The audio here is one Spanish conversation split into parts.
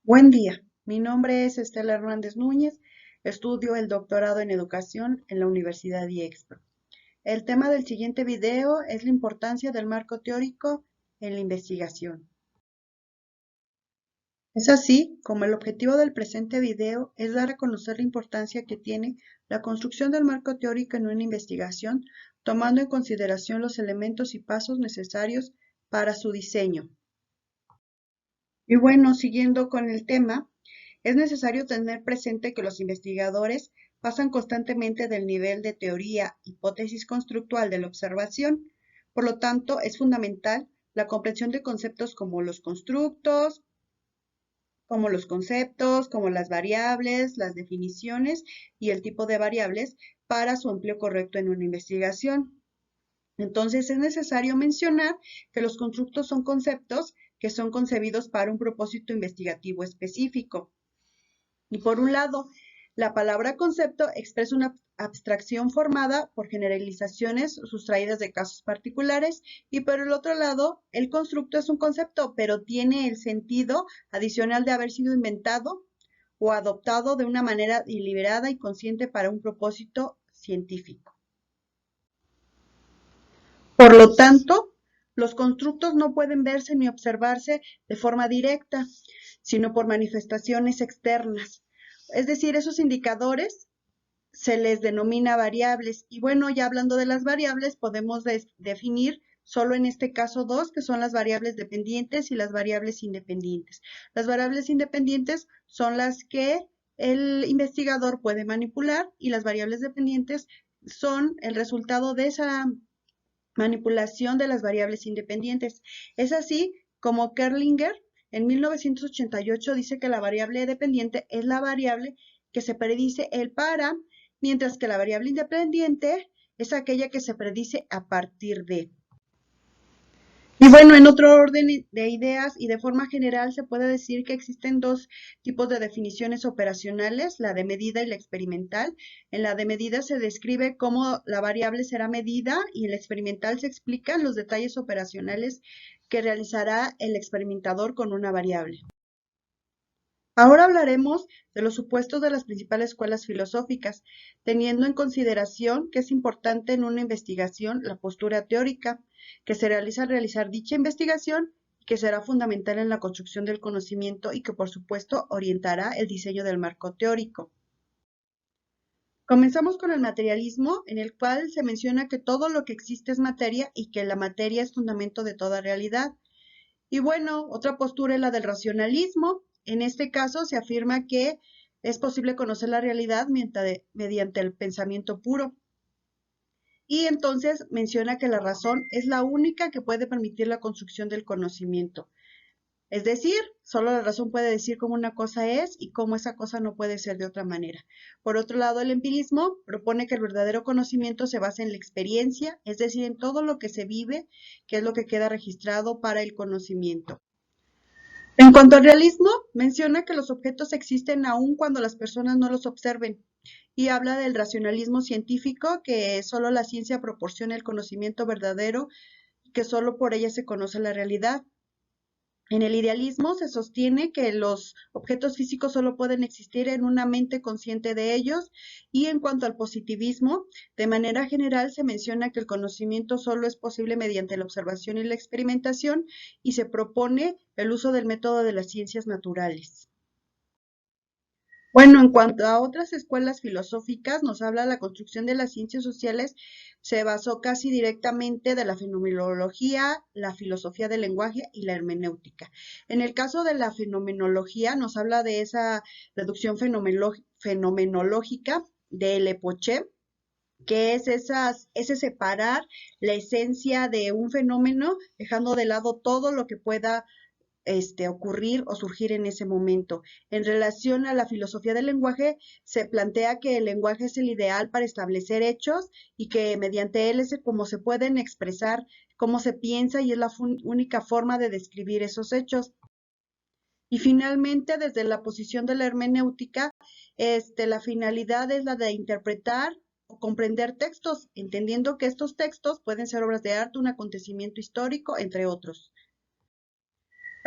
Buen día, mi nombre es Estela Hernández Núñez, estudio el doctorado en educación en la Universidad IEXPRO. El tema del siguiente video es la importancia del marco teórico en la investigación. Es así como el objetivo del presente video es dar a conocer la importancia que tiene la construcción del marco teórico en una investigación, tomando en consideración los elementos y pasos necesarios para su diseño. Y bueno, siguiendo con el tema, es necesario tener presente que los investigadores pasan constantemente del nivel de teoría, hipótesis constructual de la observación. Por lo tanto, es fundamental la comprensión de conceptos como los constructos, como los conceptos, como las variables, las definiciones y el tipo de variables para su empleo correcto en una investigación. Entonces, es necesario mencionar que los constructos son conceptos que son concebidos para un propósito investigativo específico. Y por un lado, la palabra concepto expresa una abstracción formada por generalizaciones sustraídas de casos particulares y por el otro lado, el constructo es un concepto, pero tiene el sentido adicional de haber sido inventado o adoptado de una manera deliberada y consciente para un propósito científico. Por lo tanto, los constructos no pueden verse ni observarse de forma directa, sino por manifestaciones externas. Es decir, esos indicadores se les denomina variables. Y bueno, ya hablando de las variables, podemos definir solo en este caso dos, que son las variables dependientes y las variables independientes. Las variables independientes son las que el investigador puede manipular y las variables dependientes son el resultado de esa manipulación de las variables independientes. Es así como Kerlinger en 1988 dice que la variable dependiente es la variable que se predice el para, mientras que la variable independiente es aquella que se predice a partir de. Y bueno, en otro orden de ideas y de forma general se puede decir que existen dos tipos de definiciones operacionales, la de medida y la experimental. En la de medida se describe cómo la variable será medida y en la experimental se explican los detalles operacionales que realizará el experimentador con una variable. Ahora hablaremos de los supuestos de las principales escuelas filosóficas, teniendo en consideración que es importante en una investigación la postura teórica que se realiza al realizar dicha investigación y que será fundamental en la construcción del conocimiento y que por supuesto orientará el diseño del marco teórico. Comenzamos con el materialismo, en el cual se menciona que todo lo que existe es materia y que la materia es fundamento de toda realidad. Y bueno, otra postura es la del racionalismo. En este caso se afirma que es posible conocer la realidad mediante el pensamiento puro. Y entonces menciona que la razón es la única que puede permitir la construcción del conocimiento. Es decir, solo la razón puede decir cómo una cosa es y cómo esa cosa no puede ser de otra manera. Por otro lado, el empirismo propone que el verdadero conocimiento se basa en la experiencia, es decir, en todo lo que se vive, que es lo que queda registrado para el conocimiento. En cuanto al realismo, menciona que los objetos existen aun cuando las personas no los observen y habla del racionalismo científico, que solo la ciencia proporciona el conocimiento verdadero, que solo por ella se conoce la realidad. En el idealismo se sostiene que los objetos físicos solo pueden existir en una mente consciente de ellos y en cuanto al positivismo, de manera general se menciona que el conocimiento solo es posible mediante la observación y la experimentación y se propone el uso del método de las ciencias naturales. Bueno, en cuanto a otras escuelas filosóficas, nos habla la construcción de las ciencias sociales, se basó casi directamente de la fenomenología, la filosofía del lenguaje y la hermenéutica. En el caso de la fenomenología, nos habla de esa reducción fenomenológica de Lepoche, que es ese separar la esencia de un fenómeno, dejando de lado todo lo que pueda ocurrir o surgir en ese momento. En relación a la filosofía del lenguaje, se plantea que el lenguaje es el ideal para establecer hechos y que mediante él es como se pueden expresar cómo se piensa y es la única forma de describir esos hechos. Y finalmente, desde la posición de la hermenéutica, la finalidad es la de interpretar o comprender textos, entendiendo que estos textos pueden ser obras de arte, un acontecimiento histórico, entre otros.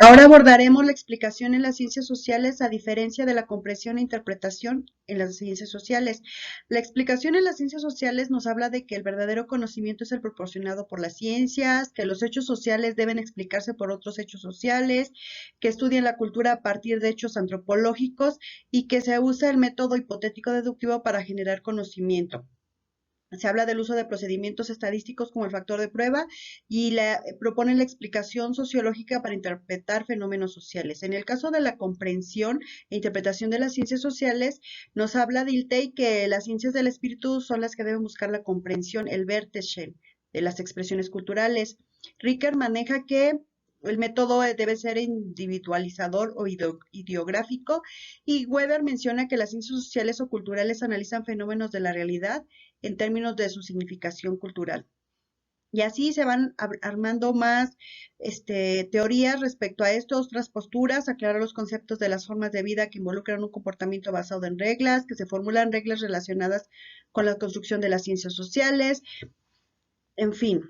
Ahora abordaremos la explicación en las ciencias sociales a diferencia de la comprensión e interpretación en las ciencias sociales. La explicación en las ciencias sociales nos habla de que el verdadero conocimiento es el proporcionado por las ciencias, que los hechos sociales deben explicarse por otros hechos sociales, que estudian la cultura a partir de hechos antropológicos y que se usa el método hipotético deductivo para generar conocimiento. Se habla del uso de procedimientos estadísticos como el factor de prueba y propone la explicación sociológica para interpretar fenómenos sociales. En el caso de la comprensión e interpretación de las ciencias sociales, nos habla Dilthey que las ciencias del espíritu son las que deben buscar la comprensión, el Wertschätzen de las expresiones culturales. Ricker maneja que el método debe ser individualizador o ideográfico y Weber menciona que las ciencias sociales o culturales analizan fenómenos de la realidad en términos de su significación cultural. Y así se van armando más teorías respecto a esto, otras posturas, aclarar los conceptos de las formas de vida que involucran un comportamiento basado en reglas, que se formulan reglas relacionadas con la construcción de las ciencias sociales, en fin.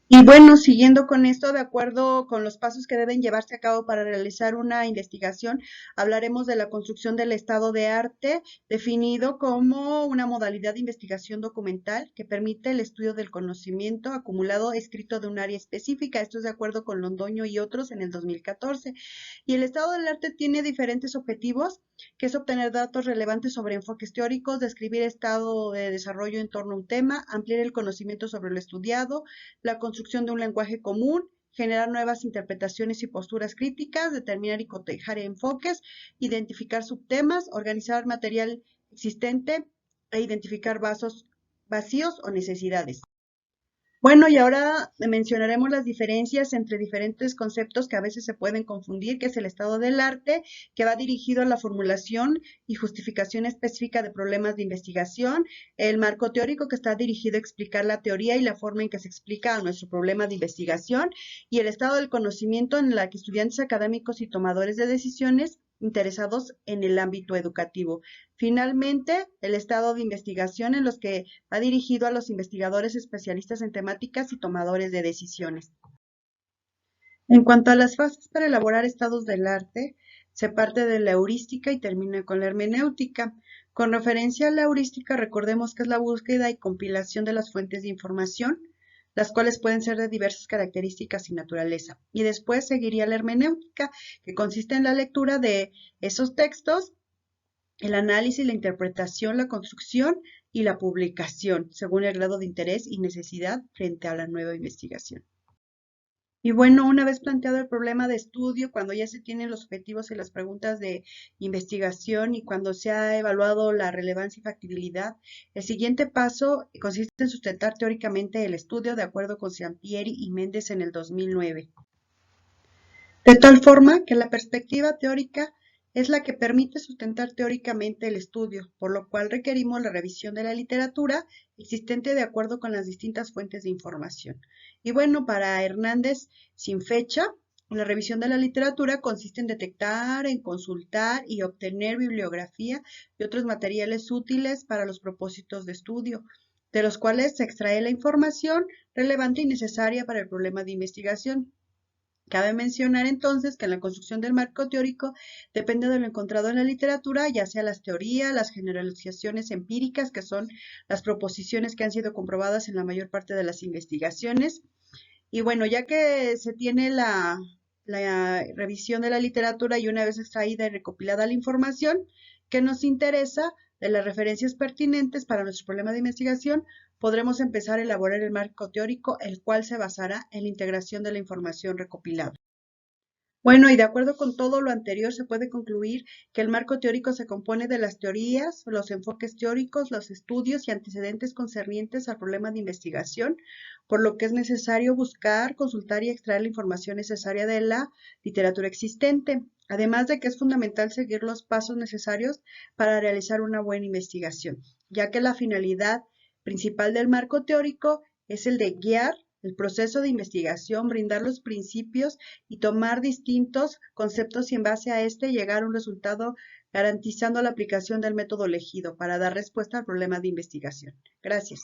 Y bueno, siguiendo con esto, de acuerdo con los pasos que deben llevarse a cabo para realizar una investigación, hablaremos de la construcción del estado de arte, definido como una modalidad de investigación documental que permite el estudio del conocimiento acumulado escrito de un área específica. Esto es de acuerdo con Londoño y otros en el 2014. Y el estado del arte tiene diferentes objetivos, que es obtener datos relevantes sobre enfoques teóricos, describir estado de desarrollo en torno a un tema, ampliar el conocimiento sobre lo estudiado, la construcción de un lenguaje común, generar nuevas interpretaciones y posturas críticas, determinar y cotejar enfoques, identificar subtemas, organizar material existente e identificar vacíos o necesidades. Bueno, y ahora mencionaremos las diferencias entre diferentes conceptos que a veces se pueden confundir, que es el estado del arte, que va dirigido a la formulación y justificación específica de problemas de investigación, el marco teórico, que está dirigido a explicar la teoría y la forma en que se explica nuestro problema de investigación, y el estado del conocimiento en la que estudiantes académicos y tomadores de decisiones interesados en el ámbito educativo. Finalmente, el estado de investigación en los que va dirigido a los investigadores especialistas en temáticas y tomadores de decisiones. En cuanto a las fases para elaborar estados del arte, se parte de la heurística y termina con la hermenéutica. Con referencia a la heurística, recordemos que es la búsqueda y compilación de las fuentes de información, las cuales pueden ser de diversas características y naturaleza. Y después seguiría la hermenéutica, que consiste en la lectura de esos textos, el análisis, la interpretación, la construcción y la publicación, según el grado de interés y necesidad frente a la nueva investigación. Y bueno, una vez planteado el problema de estudio, cuando ya se tienen los objetivos y las preguntas de investigación y cuando se ha evaluado la relevancia y factibilidad, el siguiente paso consiste en sustentar teóricamente el estudio de acuerdo con Sampieri y Méndez en el 2009. De tal forma que la perspectiva teórica es la que permite sustentar teóricamente el estudio, por lo cual requerimos la revisión de la literatura existente de acuerdo con las distintas fuentes de información. Y bueno, para Hernández, sin fecha, la revisión de la literatura consiste en detectar, en consultar y obtener bibliografía y otros materiales útiles para los propósitos de estudio, de los cuales se extrae la información relevante y necesaria para el problema de investigación. Cabe mencionar entonces que en la construcción del marco teórico depende de lo encontrado en la literatura, ya sea las teorías, las generalizaciones empíricas, que son las proposiciones que han sido comprobadas en la mayor parte de las investigaciones. Y bueno, ya que se tiene la revisión de la literatura y una vez extraída y recopilada la información que nos interesa de las referencias pertinentes para nuestro problema de investigación, podremos empezar a elaborar el marco teórico, el cual se basará en la integración de la información recopilada. Bueno, y de acuerdo con todo lo anterior, se puede concluir que el marco teórico se compone de las teorías, los enfoques teóricos, los estudios y antecedentes concernientes al problema de investigación, por lo que es necesario buscar, consultar y extraer la información necesaria de la literatura existente, además de que es fundamental seguir los pasos necesarios para realizar una buena investigación, ya que la finalidad principal del marco teórico es el de guiar el proceso de investigación, brindar los principios y tomar distintos conceptos y en base a este llegar a un resultado garantizando la aplicación del método elegido para dar respuesta al problema de investigación. Gracias.